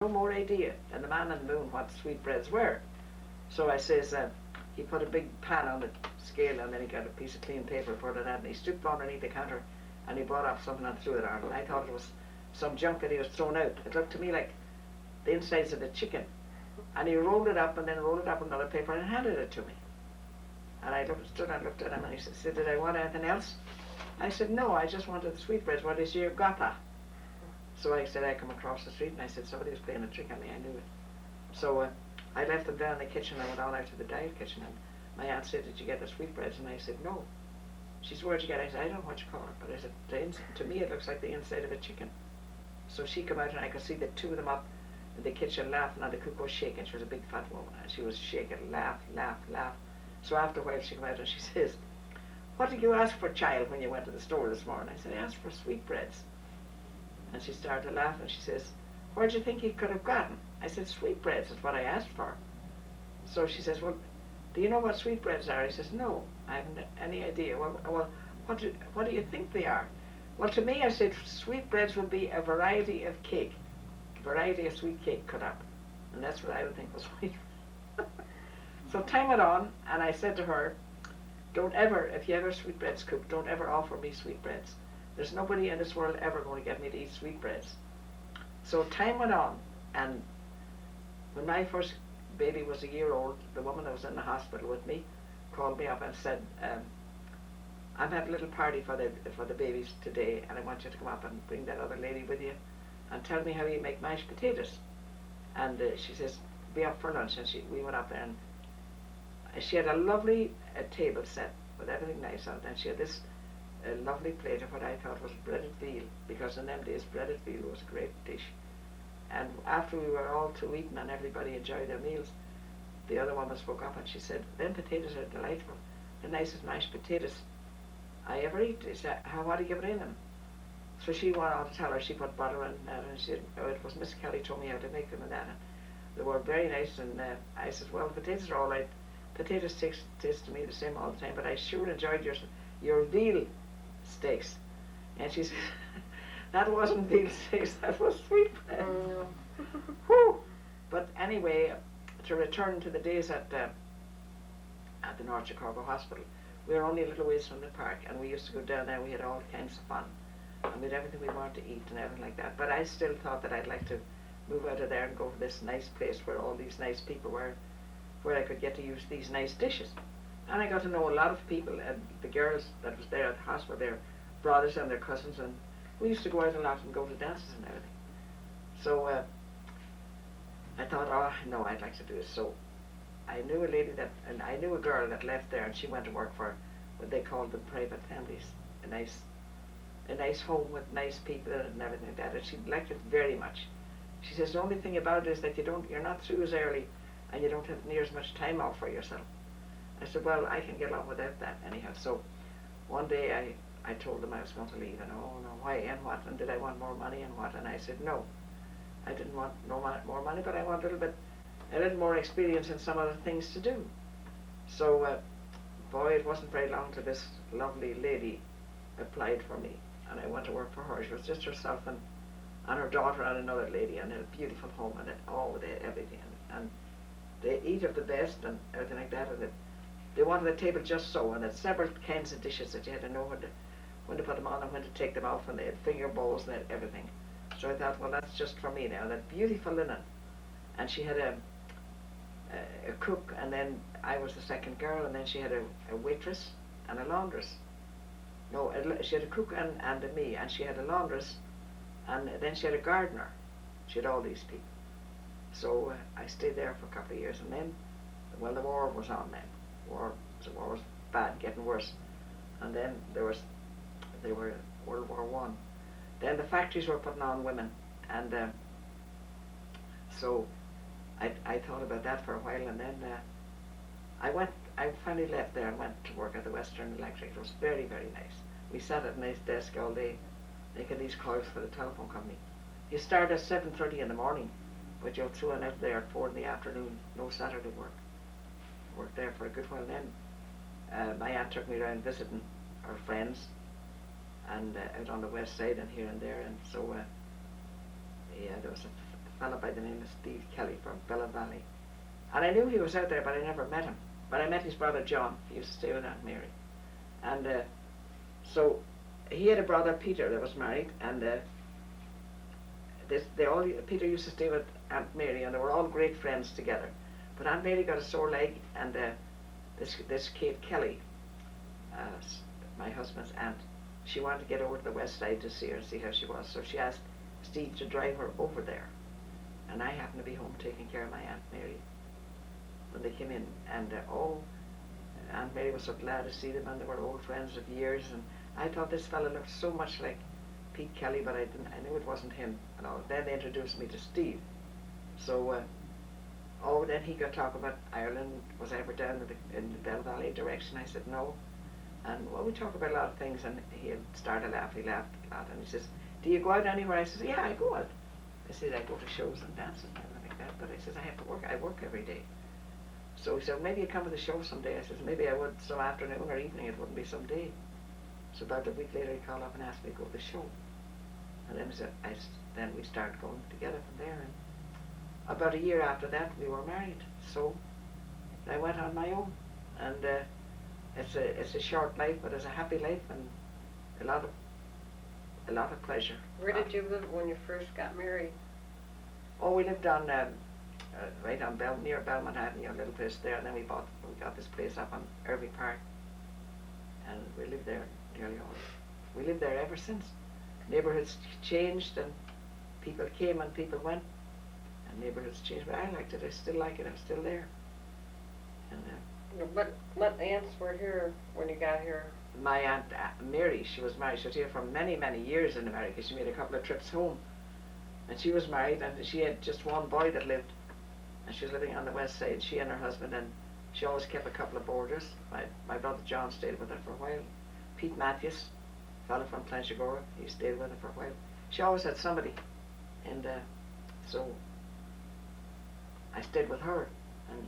no more idea than the man on the moon what sweetbreads were. So I says, he put a big pan on the scale and then he got a piece of clean paper, put it on, and he stooped underneath the counter and he brought up something and threw it on. And I thought it was some junk that he was throwing out. It looked to me like the insides of a chicken. And he rolled it up and then rolled it up in another paper and handed it to me. And I stood and looked at him and he said, did I want anything else? I said, no, I just wanted the sweetbreads. What is your Gramma? So I said, I come across the street and I said, somebody was playing a trick on me, I knew it. So I left them down in the kitchen and went on out to the diet kitchen and my aunt said, did you get the sweetbreads? And I said, no. She said, where'd you get it? I said, I don't know what you call it, but I said, to me it looks like the inside of a chicken. So she came out and I could see the two of them up in the kitchen laughing and the cook was shaking. She was a big fat woman and she was shaking, laugh, laugh, laugh. So after a while she came out and she says, what did you ask for, child, when you went to the store this morning? I said, I asked for sweetbreads. And she started to laugh and she says, where'd you think he could have gotten? I said, sweetbreads is what I asked for. So she says, well, do you know what sweetbreads are? He says, no, I haven't any idea. Well, what do you think they are? Well, to me, I said, sweetbreads would be a variety of cake, a variety of sweet cake cut up. And that's what I would think was sweet. So time went on, and I said to her, don't ever, if you ever sweetbreads cooked, don't ever offer me sweetbreads. There's nobody in this world ever going to get me to eat sweetbreads. So time went on, and when my first baby was a year old, the woman that was in the hospital with me called me up and said, I've had a little party for the babies today, and I want you to come up and bring that other lady with you and tell me how you make mashed potatoes. And she says, be up for lunch, and we went up there, and she had a lovely table set with everything nice on it, and she had this lovely plate of what I thought was breaded veal, because in them days breaded veal was a great dish. And after we were all through eating and everybody enjoyed their meals, the other woman spoke up and she said, them potatoes are delightful, the nicest mashed potatoes I ever eat. She said, what do you give it in them? So she went on to tell her she put butter in that, and she said, oh, it was Miss Kelly told me how to make them and that. And they were very nice, and I said, well, potatoes are all right. Potatoes taste to me the same all the time, but I sure enjoyed your veal steaks. And she said, that wasn't veal steaks, that was sweetbread. Whew. But anyway, to return to the days at the North Chicago Hospital, we were only a little ways from the park, and we used to go down there. We had all kinds of fun, and we had everything we wanted to eat and everything like that. But I still thought that I'd like to move out of there and go to this nice place where all these nice people were, where I could get to use these nice dishes. And I got to know a lot of people, and the girls that was there at the hospital, their brothers and their cousins, and we used to go out a lot and go to dances and everything. So I thought, oh no, I'd like to do this. So I knew a lady and I knew a girl that left there, and she went to work for what they called the private families, a nice home with nice people and everything like that, and she liked it very much. She says the only thing about it is that you're not through as early, and you don't have near as much time off for yourself. I said, well, I can get along without that anyhow. So one day I told them I was going to leave, and oh no, why and what, and did I want more money and what, and I said no, I didn't want more money, but I want a little more experience in some other things to do. So boy, it wasn't very long till this lovely lady applied for me, and I went to work for her. She was just herself and her daughter and another lady, and a beautiful home, and everything, and they eat of the best and everything like that, and they wanted a table just so, and there's several kinds of dishes that you had to know when to put them on and when to take them off, and they had finger bowls and they had everything. So I thought, well, that's just for me now. That beautiful linen, and she had a cook, and then I was the second girl, and then she had a waitress and a laundress. No, she had a cook and me, and she had a laundress, and then she had a gardener. She had all these people. So I stayed there for a couple of years, and then, well, the war was on then. The war was bad, getting worse. And then they were World War One. Then the factories were putting on women, and so I thought about that for a while, and then I finally left there and went to work at the Western Electric. It was very, very nice. We sat at a nice desk all day, making these coils for the telephone company. You start at 7:30 in the morning, but you're through and out there at 4 in the afternoon, no Saturday work. Worked there for a good while then. My aunt took me around visiting her friends, and out on the west side and here and there, and so yeah, there was a fellow by the name of Steve Kelly from Bella Valley. And I knew he was out there, but I never met him. But I met his brother John. He used to stay with Aunt Mary. And so he had a brother, Peter, that was married. And Peter used to stay with Aunt Mary, and they were all great friends together. But Aunt Mary got a sore leg, and this Kate Kelly, my husband's aunt, she wanted to get over to the west side to see her and see how she was. So she asked Steve to drive her over there. And I happened to be home taking care of my Aunt Mary when they came in. And Aunt Mary was so glad to see them, and they were old friends of years. And I thought this fella looked so much like Pete Kelly, but I knew it wasn't him and all. Then they introduced me to Steve. So, then he got talking about Ireland. Was I ever down in the Bell Valley direction? I said no. And we talk about a lot of things, and he'll start to laugh. He laughed a lot, and he says, "Do you go out anywhere?" I said, "Yeah, I go out." I said, "I go to shows and dances and everything like that." But I said, "I have to work. I work every day." So he said, "Maybe you'd come to the show someday." I said, "Maybe I would some afternoon or evening. It wouldn't be some day." So about a week later, he called up and asked me to go to the show. And then we started going together from there. And about a year after that, we were married. So I went on my own. And it's a short life, but it's a happy life and a lot of pleasure. Where did you live when you first got married? Oh, we lived on right on near Belmont Avenue, a little place there, and then we got this place up on Irving Park, and we lived there nearly all. We lived there ever since. Neighborhoods changed, and people came and people went, and neighborhoods changed. But I liked it. I still like it. I'm still there. And what aunts were here when you got here? my Aunt Mary, she was married. She was here for many, many years in America. She made a couple of trips home. And she was married, and she had just one boy that lived. And she was living on the west side, she and her husband, and she always kept a couple of boarders. My brother John stayed with her for a while. Pete Matthews, fellow from Clanchagora, he stayed with her for a while. She always had somebody. And so I stayed with her. And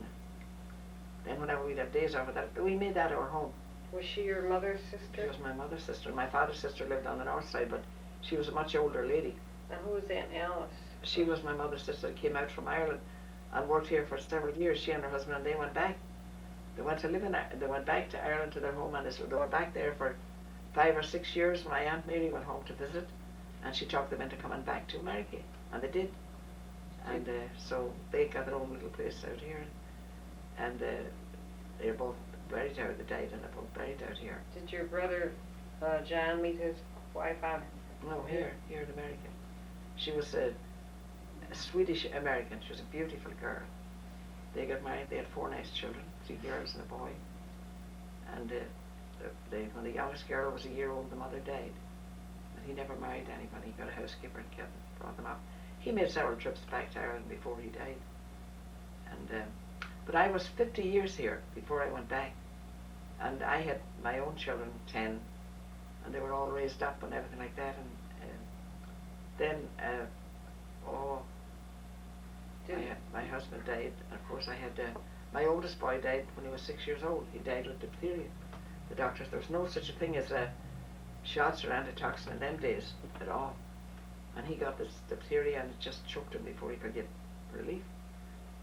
then whenever we'd have days off of that, we made that our home. Was she your mother's sister? She was my mother's sister. My father's sister lived on the north side, but she was a much older lady. And who was Aunt Alice? She was my mother's sister that came out from Ireland and worked here for several years. She and her husband, and they went back. They went to live in. They went back to Ireland to their home, and they were back there for 5 or 6 years. My Aunt Mary went home to visit, and she talked them into coming back to America, and they did. And so they got their own little place out here, and they're both buried out. They died, and they're both buried out here. Did your brother John meet his wife out? No, here in America. She was a Swedish American. She was a beautiful girl. They got married. They had 4 nice children, 3 girls and a boy. And when the youngest girl was a year old, the mother died. And he never married anybody. He got a housekeeper and brought them up. He made several trips back to Ireland before he died. And but I was 50 years here before I went back. And I had my own children, 10, and they were all raised up and everything like that. And then my husband died, and of course I had my oldest boy died when he was 6 years old. He died with diphtheria. The doctors, there was no such a thing as shots or antitoxin in them days at all. And he got this diphtheria, and it just choked him before he could get relief.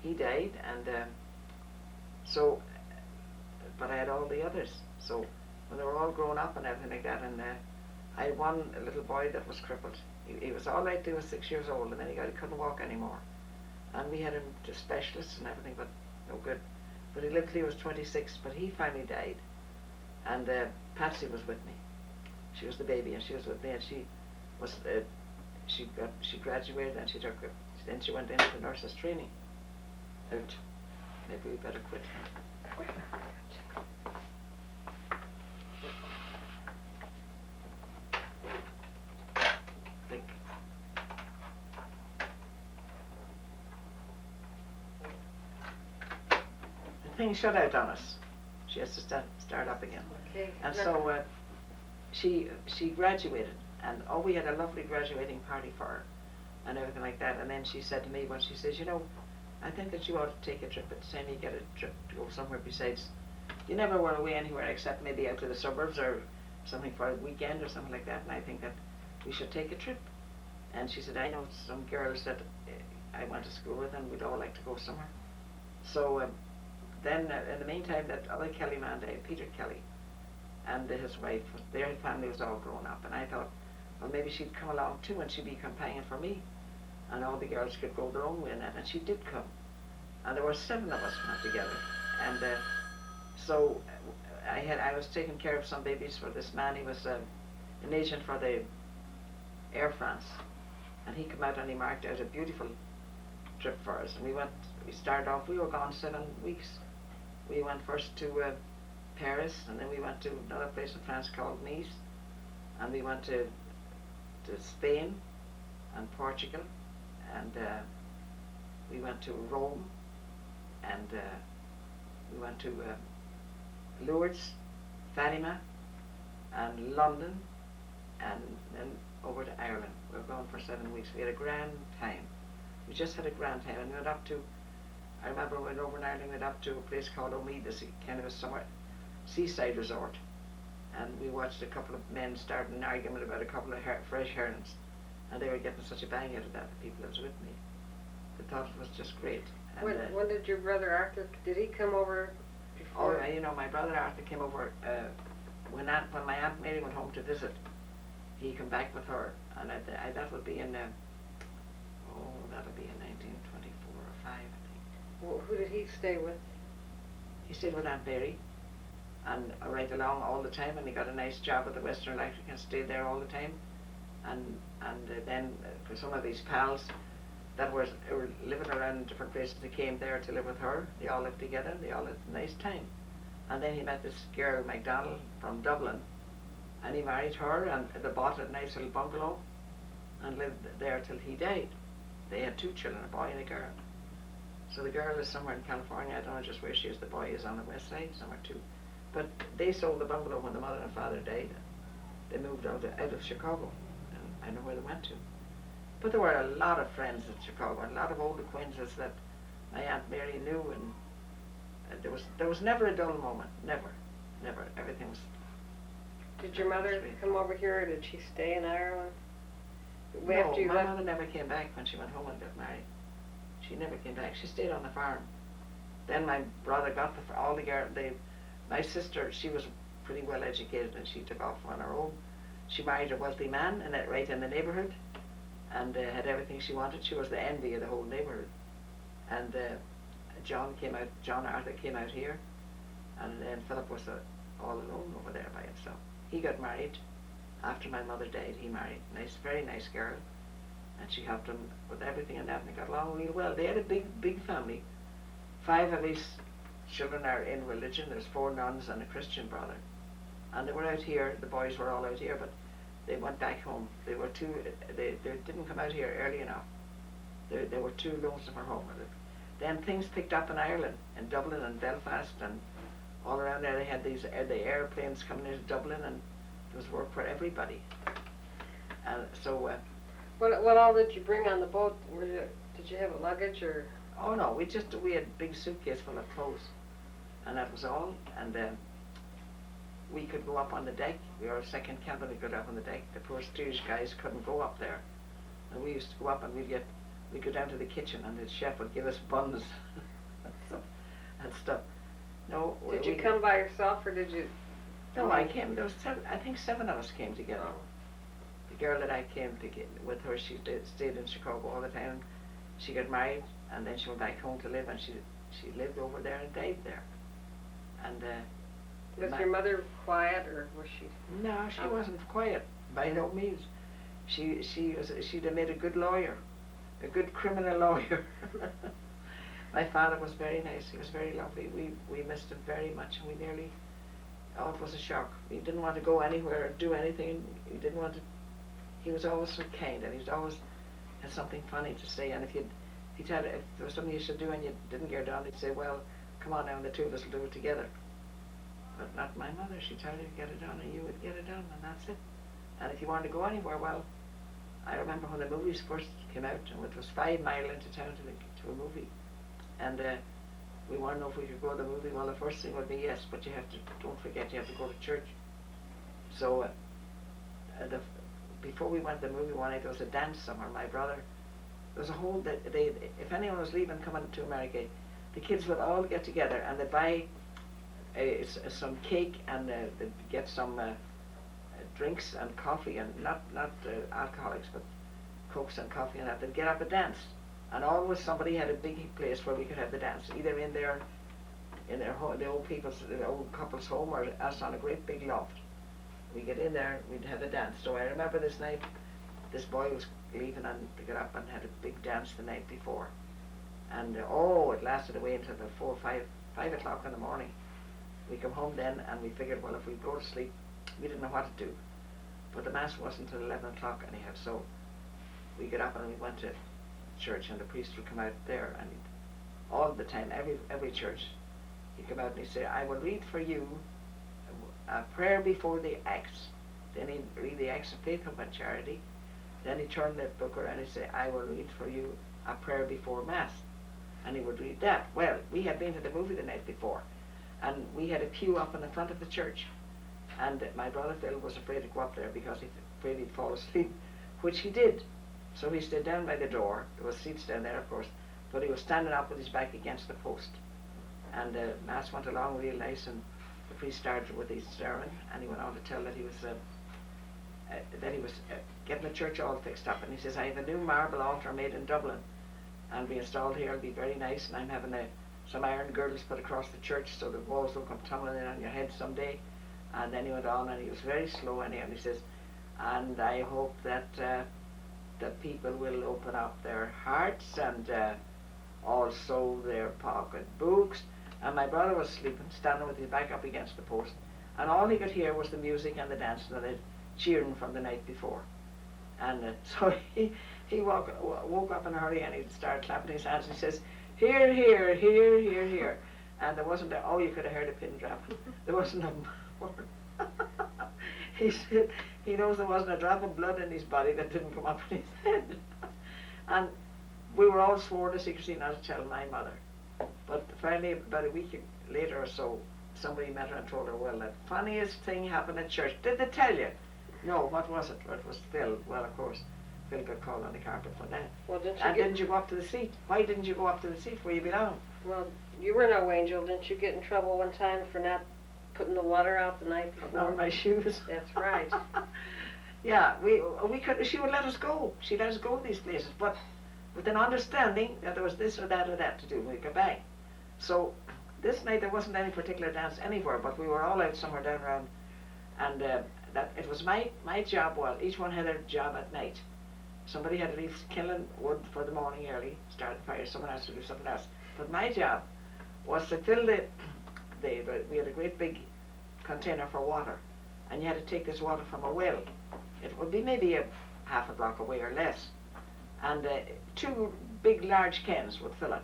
He died, and but I had all the others. So when they were all grown up and everything like that, and I had one little boy that was crippled. He was all right till he was 6 years old, and then he couldn't walk anymore. And we had him to specialists and everything, but no good. But he lived till he was 26, but he finally died. And Patsy was with me. She was the baby, and she was with me, and she was she graduated, and then she went into nurses training. Out. Maybe we better quit. Thing shut out on us. She has to start up again. Okay. And so she graduated, and we had a lovely graduating party for her and everything like that. And then she said to me, when she says, I think that you ought to take a trip at the time you get a trip to go somewhere besides. You never were away anywhere except maybe out to the suburbs or something for a weekend or something like that, and I think that we should take a trip. And she said, I know some girls that I went to school with, and we'd all like to go somewhere. So then, in the meantime, that other Kelly man died, Peter Kelly, and his wife, their family was all grown up, and I thought, well, maybe she'd come along too, and she'd be a companion for me, and all the girls could go their own way in it, and she did come, and there were 7 of us went together, and so I was taking care of some babies for this man. He was an agent for the Air France, and he came out and he marked out a beautiful trip for us, and we started off, we were gone 7 weeks. We went first to Paris, and then we went to another place in France called Nice, and we went to Spain and Portugal, and we went to Rome, and we went to Lourdes, Fatima, and London, and then over to Ireland. We were gone for 7 weeks. We had a grand time. We just had a grand time, and we went up to, I remember we went over in Ireland, we went up to a place called Omead, this kind of a summer seaside resort, and we watched a couple of men start an argument about a couple of fresh herons, and they were getting such a bang out of that, the people that was with me. They thought it was just great. And, when did your brother Arthur, did he come over before? Oh, you know, my brother Arthur came over when my Aunt Mary went home to visit. He came back with her, and that would be in, that'll be in 1924 or 5, I think. Well, who did he stay with? He stayed with Aunt Mary, and right along all the time, and he got a nice job at the Western Electric and stayed there all the time. And then for some of these pals that were living around different places, they came there to live with her. They all lived together, and they all had a nice time. And then he met this girl, MacDonald, from Dublin, and he married her, and they bought a nice little bungalow and lived there till he died. They had 2 children, a boy and a girl. So the girl is somewhere in California. I don't know just where she is. The boy is on the west side, somewhere too. But they sold the bungalow when the mother and father died. They moved out of Chicago, and I know where they went to. But there were a lot of friends in Chicago, and a lot of old acquaintances that my Aunt Mary knew, and there was never a dull moment. Never. Everything was. Did your mother come over here, or did she stay in Ireland? No, my mother never came back when she went home and got married. She never came back. She stayed on the farm. Then my brother got all the girls. My sister, she was pretty well educated, and she took off on her own. She married a wealthy man, and right in the neighbourhood, and had everything she wanted. She was the envy of the whole neighbourhood. And John Arthur came out here, and then Philip was all alone over there by himself. He got married after my mother died. He married very nice girl, and she helped him with everything and that, and they got along real well. They had a big family. 5 of his children are in religion. There's 4 nuns and a Christian brother, and they were out here. The boys were all out here, but they went back home. They didn't come out here early enough. They were too lonesome for home. Then things picked up in Ireland, in Dublin and Belfast, and all around there. They had the airplanes coming into Dublin, and there was work for everybody. And so. What all did you bring on the boat? Did you have a luggage or? Oh no, we had a big suitcase full of clothes, and that was all. And we could go up on the deck. We were a second cabin. We could go up on the deck. The poor steerage guys couldn't go up there, and we used to go up, and we'd go down to the kitchen, and the chef would give us buns and stuff. No. Did you come by yourself, or did you? No, I came. There was I think 7 of us came together. Oh. The girl that I came to get with her, she stayed in Chicago all the time. She got married, and then she went back home to live, and she lived over there and died there. And was your mother quiet, or was she? No, she wasn't quiet by no means. She'd have made a good lawyer, a good criminal lawyer. My father was very nice. He was very lovely. We missed him very much, and we nearly. Oh, it was a shock. He didn't want to go anywhere or do anything. He didn't want to. He was always so kind, and he always had something funny to say. And if there was something you should do and you didn't get it done, he'd say, "Well, come on now, and the 2 of us will do it together." But not my mother. She'd tell you to get it done, and you would get it done, and that's it. And if you wanted to go anywhere, well, I remember when the movies first came out, and it was 5 miles into town to a movie, and we wanted to know if we could go to the movie. Well, the first thing would be yes, but don't forget, you have to go to church. So before we went to the movie one night, there was a dance somewhere. My brother There's a whole, if anyone was leaving coming to America, the kids would all get together and they'd buy some cake and they'd get some drinks and coffee, and not alcoholics, but cokes and coffee and that. They'd get up and dance, and always somebody had a big place where we could have the dance, either in their home, the old couple's home, or else on a great big loft. We get in there, we'd have a dance. So I remember this night, this boy was leaving and they got up and had a big dance the night before. And it lasted away until the 5 o'clock in the morning. We come home then and we figured, well, if we go to sleep, we didn't know what to do. But the mass wasn't until 11 o'clock anyhow, so we got up and we went to church, and the priest would come out there, and all the time, every church, he'd come out and he'd say, I will read for you a prayer before the Acts. Then he'd read the Acts of Faith, Hope and Charity. Then he'd turn the book around and he'd say, I will read for you a prayer before Mass. And he would read that. Well, we had been to the movie the night before, and we had a pew up in the front of the church. And my brother Phil was afraid to go up there because he was afraid he'd fall asleep, which he did. So he stayed down by the door. There was seats down there, of course, but he was standing up with his back against the post. And Mass went along real nice, and the priest started with his sermon, and he went on to tell that he was getting the church all fixed up. And he says, I have a new marble altar made in Dublin, and be installed here. It'll be very nice, and I'm having some iron girdles put across the church so the walls don't come tumbling in on your head someday. And then he went on, and he was very slow, and he says, and I hope that the people will open up their hearts and also their pocket books. And my brother was sleeping, standing with his back up against the post, and all he could hear was the music and the dancing and the cheering from the night before. And so he woke up in a hurry, and he'd start clapping his hands, and he says, here, here, here, here, here. And there wasn't you could have heard a pin drop. There wasn't a word. He said he knows there wasn't a drop of blood in his body that didn't come up in his head. And we were all sworn to secrecy not to tell my mother. But finally, about a week later or so, somebody met her and told her, well, the funniest thing happened at church. Did they tell you? No, what was it? Well, it was Phil. Well, of course, Phil got called on the carpet for that. Well, didn't you go up to the seat? Why didn't you go up to the seat where you belong? Well, you were no angel. Didn't you get in trouble one time for not putting the water out the night before? On my shoes. That's right. Yeah, we could. She would let us go. She let us go to these places, but with an understanding that there was this or that to do when we got back. So this night there wasn't any particular dance anywhere, but we were all out somewhere down around, and that it was my job was each one had their job at night. Somebody had to leave killing wood for the morning early, start the fire. Someone else to do something else. But my job was to fill we had a great big container for water, and you had to take this water from a well. It would be maybe a half a block away or less, and 2 big large cans would fill it.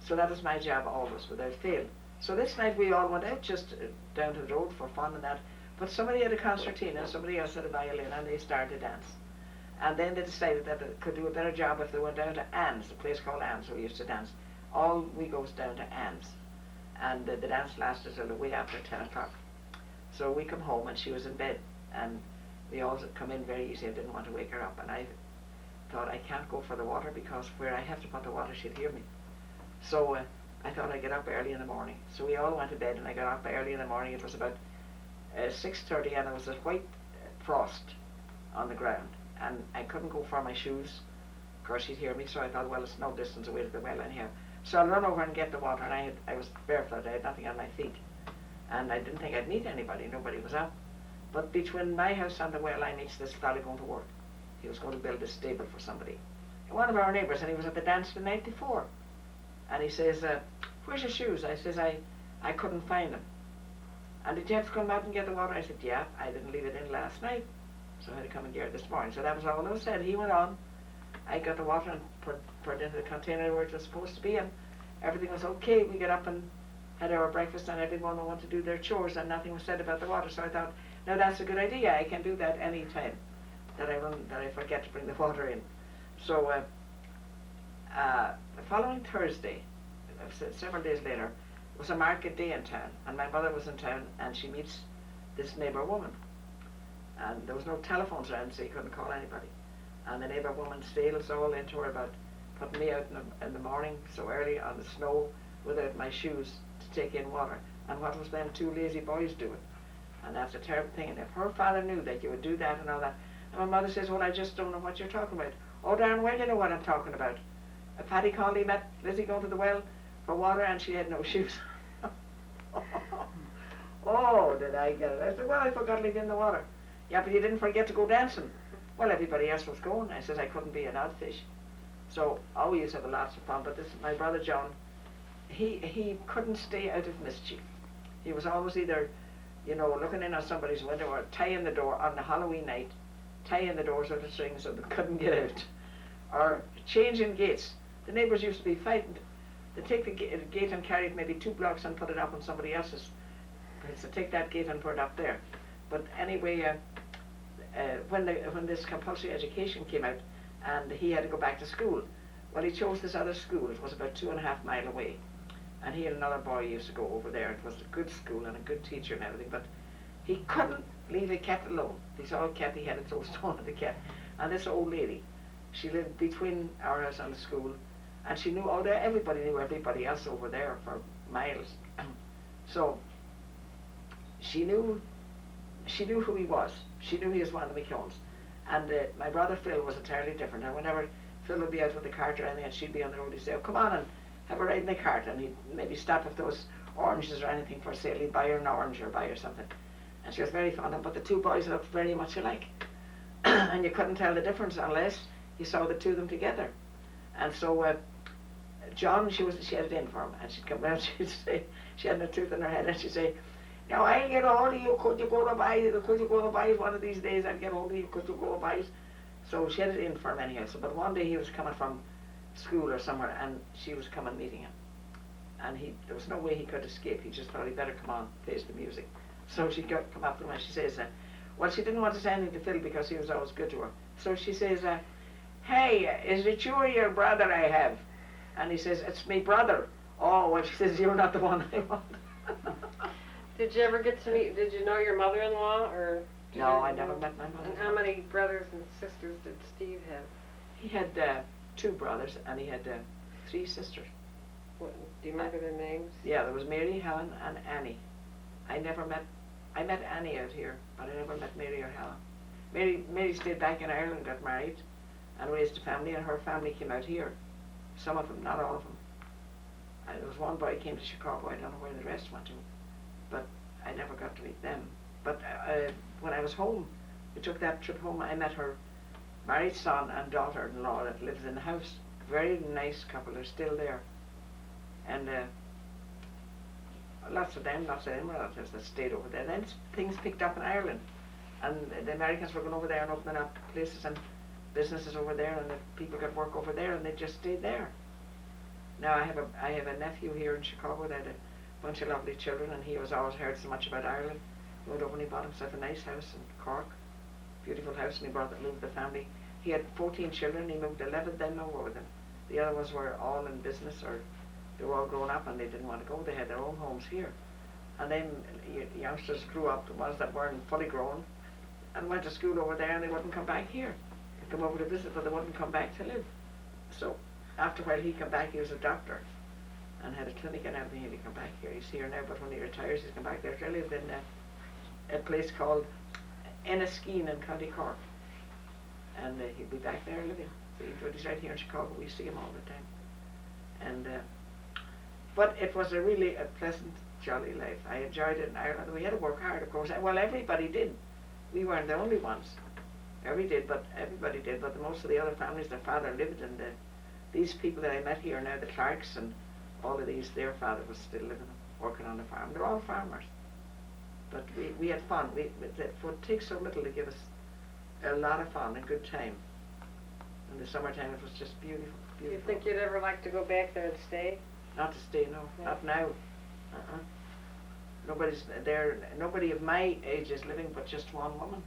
So that was my job always, without fail. So this night we all went out just down to the road for fun and that, but somebody had a concertina, somebody else had a violin, and they started to dance. And then they decided that they could do a better job if they went down to Anne's, a place called Anne's where we used to dance. All we goes down to Anne's. And the dance lasted till way after 10 o'clock. So we come home and she was in bed, and we all come in very easy. I didn't want to wake her up, and I thought I can't go for the water because where I have to put the water she'll hear me. So I thought I'd get up early in the morning. So we all went to bed, and I got up early in the morning. It was about 6:30, and there was a white frost on the ground, and I couldn't go for my shoes because she'd hear me. So I thought, well, it's no distance away to the well in here. So I'll run over and get the water, and I was barefoot. I had nothing on my feet, and I didn't think I'd meet anybody. Nobody was out. But between my house and the well, I meets this fella going to work. He was going to build a stable for somebody. One of our neighbours, and he was at the dance the night before. And he says, where's your shoes? I says, I couldn't find them. And did you have to come out and get the water? I said, yeah, I didn't leave it in last night, so I had to come and get it this morning. So that was all that was said. He went on. I got the water and put it into the container where it was supposed to be, and everything was okay. We got up and had our breakfast, and everyone wanted to do their chores, and nothing was said about the water. So I thought, now that's a good idea. I can do that any time that I forget to bring the water in. So the following Thursday, several days later, was a market day in town, and my mother was in town, and she meets this neighbour woman, and there was no telephones around, so you couldn't call anybody. And the neighbour woman sails all into her about putting me out in the morning so early on the snow without my shoes to take in water. And what was them two lazy boys doing? And that's a terrible thing. And if her father knew that you would do that and all that, and my mother says, well, I just don't know what you're talking about. Oh, darn well you know what I'm talking about. Paddy Conley met Lizzie going to the well for water and she had no shoes. Oh, did I get it? I said, well, I forgot to leave in the water. Yeah, but you didn't forget to go dancing. Well, everybody else was going. I said I couldn't be an odd fish. So I always used to have lots of fun. But this, my brother John, he couldn't stay out of mischief. He was always either, you know, looking in at somebody's window or tying the door on the Halloween night, tying the doors with a string so they couldn't get out, or changing gates. The neighbours used to be fighting. They'd take the gate and carry it maybe 2 blocks and put it up on somebody else's. So take that gate and put it up there. But anyway, when this compulsory education came out and he had to go back to school, well, he chose this other school. It was about 2.5 miles away. And he and another boy used to go over there. It was a good school and a good teacher and everything, but he couldn't leave a cat alone. He saw a cat, he had to throw a stone at the cat. And this old lady, she lived between our house and the school, and she knew everybody knew everybody else over there for miles. So she knew who he was. She knew he was one of the McKeowns. And my brother Phil was entirely different. And whenever Phil would be out with the cart or anything and she'd be on the road, he'd say, oh, come on and have a ride in the cart. And he'd maybe stop if there was oranges or anything for sale. He'd buy her an orange or buy her something. And she was very fond of him. But the two boys looked very much alike. And you couldn't tell the difference unless you saw the two of them together. And so John, she had it in for him. And she'd come round, she'd say, she had a tooth in her head, and she'd say, now I'll get a hold of you, could you go to buy it one of these days? I'll get hold of you, could you go to buy it? So she had it in for him anyhow. So, but one day he was coming from school or somewhere and she was coming meeting him. And there was no way he could escape. He just thought he'd better come on, face the music. So she come up to him and she says, well, she didn't want to say anything to Phil because he was always good to her. So she says, hey, is it you or your brother I have? And he says, it's me brother. Oh, well, she says, you're not the one I want. Did you ever get to meet, did you know your mother-in-law, or? No, I never met my mother. And how many brothers and sisters did Steve have? He had 2 brothers and he had 3 sisters. What, do you remember their names? Yeah, there was Mary, Helen and Annie. I met Annie out here, but I never met Mary or Helen. Mary stayed back in Ireland, got married and raised a family, and her family came out here. Some of them, not all of them. There was one boy came to Chicago, I don't know where the rest went to, but I never got to meet them. But when I was home, we took that trip home, I met her married son and daughter-in-law that lives in the house. Very nice couple, they're still there. And lots of them relatives that stayed over there. Then things picked up in Ireland, and the Americans were going over there and opening up places and businesses over there, and the people got work over there, and they just stayed there. Now I have a nephew here in Chicago that had a bunch of lovely children, and he was always heard so much about Ireland. He went over and he bought himself a nice house in Cork, beautiful house, and he moved the family. He had 14 children, he moved 11 of them over with him. The other ones were all in business, or they were all grown up and they didn't want to go. They had their own homes here. And then youngsters grew up, the ones that weren't fully grown, and went to school over there, and they wouldn't come back here. They'd come over to visit, but they wouldn't come back to live. So after a while he came back, he was a doctor and had a clinic and everything, and he come back here. He's here now, but when he retires he's come back there. He lived in a place called Enniskeane in County Cork, and he'll be back there living. But he's right here in Chicago. We see him all the time. And but it was a really pleasant, jolly life. I enjoyed it in Ireland. We had to work hard, of course. Well, everybody did. We weren't the only ones. Everybody did. But most of the other families, their father lived, and these people that I met here now, the Clarks and all of these, their father was still living, working on the farm. They're all farmers. But we had fun. It takes so little to give us a lot of fun and good time. In the summertime it was just beautiful, beautiful. Do you think you'd ever like to go back there and stay? Not to stay, no. Yeah. Not now. Nobody's there. Nobody of my age is living but just one woman.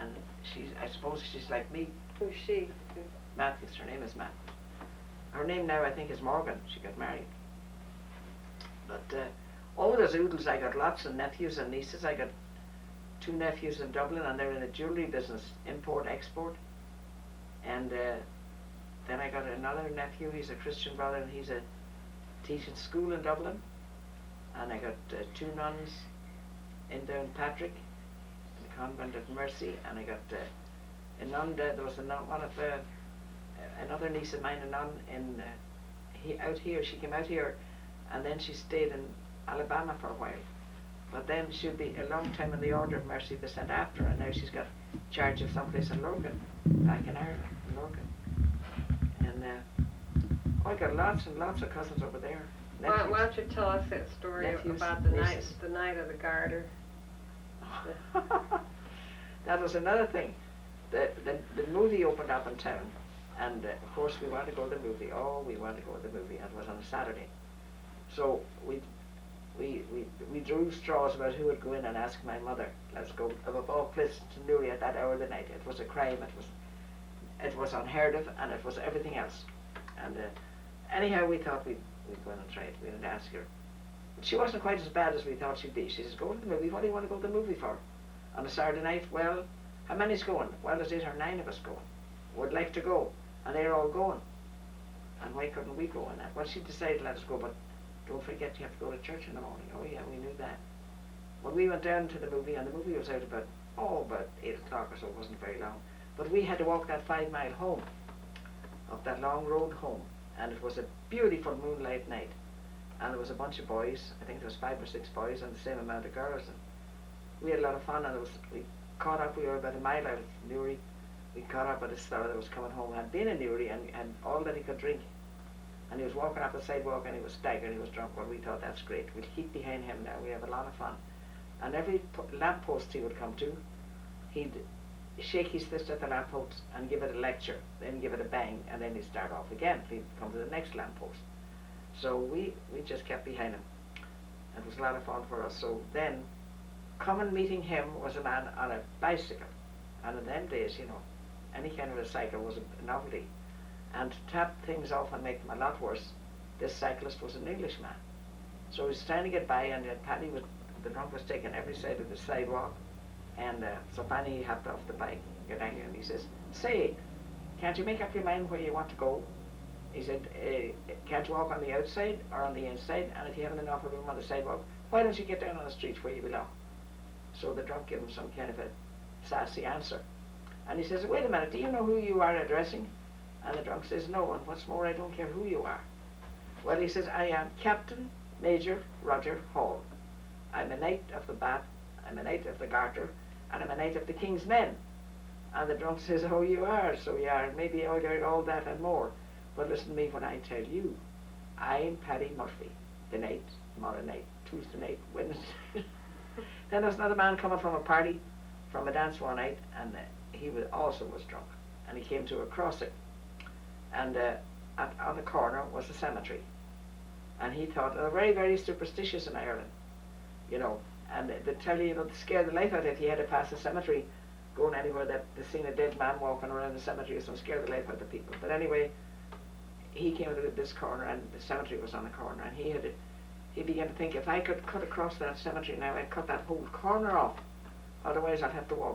And I suppose she's like me. Who's she? Matthews. Her name is Matt. Her name now I think is Morgan. She got married. But there's oodles. I got lots of nephews and nieces. I got 2 nephews in Dublin, and they're in the jewellery business, import, export. And then I got another nephew, he's a Christian brother, and he's teaching school in Dublin. And I got 2 nuns in Downpatrick, the convent of Mercy, and I got a nun there. There was a nun, another niece of mine, a nun out here. She came out here, and then she stayed in Alabama for a while. But then she'll be a long time in the Order of Mercy they sent after, and now she's got charge of someplace in Lorcan, back in Ireland, in Lorcan. And I got lots and lots of cousins over there. Why don't you tell us that story Nephews, about the nieces. night of the garter? That was another thing. The movie opened up in town, and of course we wanted to go to the movie. Oh, we wanted to go to the movie, and it was on a Saturday. So we drew straws about who would go in and ask my mother, let's go, of all places to Newry at that hour of the night. It was a crime, it was unheard of, and it was everything else. And anyhow, we thought we'd go in and try it. We didn't ask her. She wasn't quite as bad as we thought she'd be. She says, go to the movie. What do you want to go to the movie for? On a Saturday night? Well, how many's going? Well, there's 8 or 9 of us going. Would like to go. And they're all going. And why couldn't we go on that? Well, she decided to let us go, but don't forget you have to go to church in the morning. Oh yeah, we knew that. Well, we went down to the movie, and the movie was out about 8 o'clock or so. It wasn't very long. But we had to walk that 5-mile home, up that long road home. And it was a beautiful moonlight night. And there was a bunch of boys, I think there was 5 or 6 boys, and the same amount of girls. And we had a lot of fun, and we caught up. We were about a mile out of Newry. We caught up with a fellow that was coming home, had been in Newry, and had all that he could drink. And he was walking up the sidewalk, and he was staggered, he was drunk. Well, we thought, that's great. We'll keep behind him now. We have a lot of fun. And every lamppost he would come to, he'd shake his fist at the lamppost and give it a lecture, then give it a bang, and then he'd start off again. He'd come to the next lamppost. So we just kept behind him. It was a lot of fun for us. So then, coming meeting him was a man on a bicycle. And in them days, any kind of a cycle was a novelty. And to tap things off and make them a lot worse, this cyclist was an Englishman. So he was trying to get by, and the drunk was taking every side of the sidewalk. And so finally he hopped off the bike and got angry, and he says, say, can't you make up your mind where you want to go? He said, can't you walk on the outside or on the inside? And if you haven't enough room on the sidewalk, why don't you get down on the street where you belong? So the drunk gave him some kind of a sassy answer. And he says, wait a minute, do you know who you are addressing? And the drunk says, no, and what's more, I don't care who you are. Well, he says, I am Captain Major Roger Hall. I'm a knight of the Bat, I'm a knight of the Garter, and I'm a knight of the King's Men. And the drunk says, oh, you are, so you are, maybe I heard all that and more. But listen to me when I tell you, I'm Paddy Murphy, the night, tomorrow night, Tuesday night, Wednesday. Then there's another man coming from a party, from a dance one night, and he also was drunk. And he came to a crossing, and on the corner was a cemetery. And he thought, they're very, very superstitious in Ireland, and they tell you, to scare the life out of it, he had to pass a cemetery, going anywhere that they seen a dead man walking around the cemetery, so scare the life out of people. But anyway, he came to this corner, and the cemetery was on the corner, and he began to think, if I could cut across that cemetery now, I'd cut that whole corner off. Otherwise I'd have to walk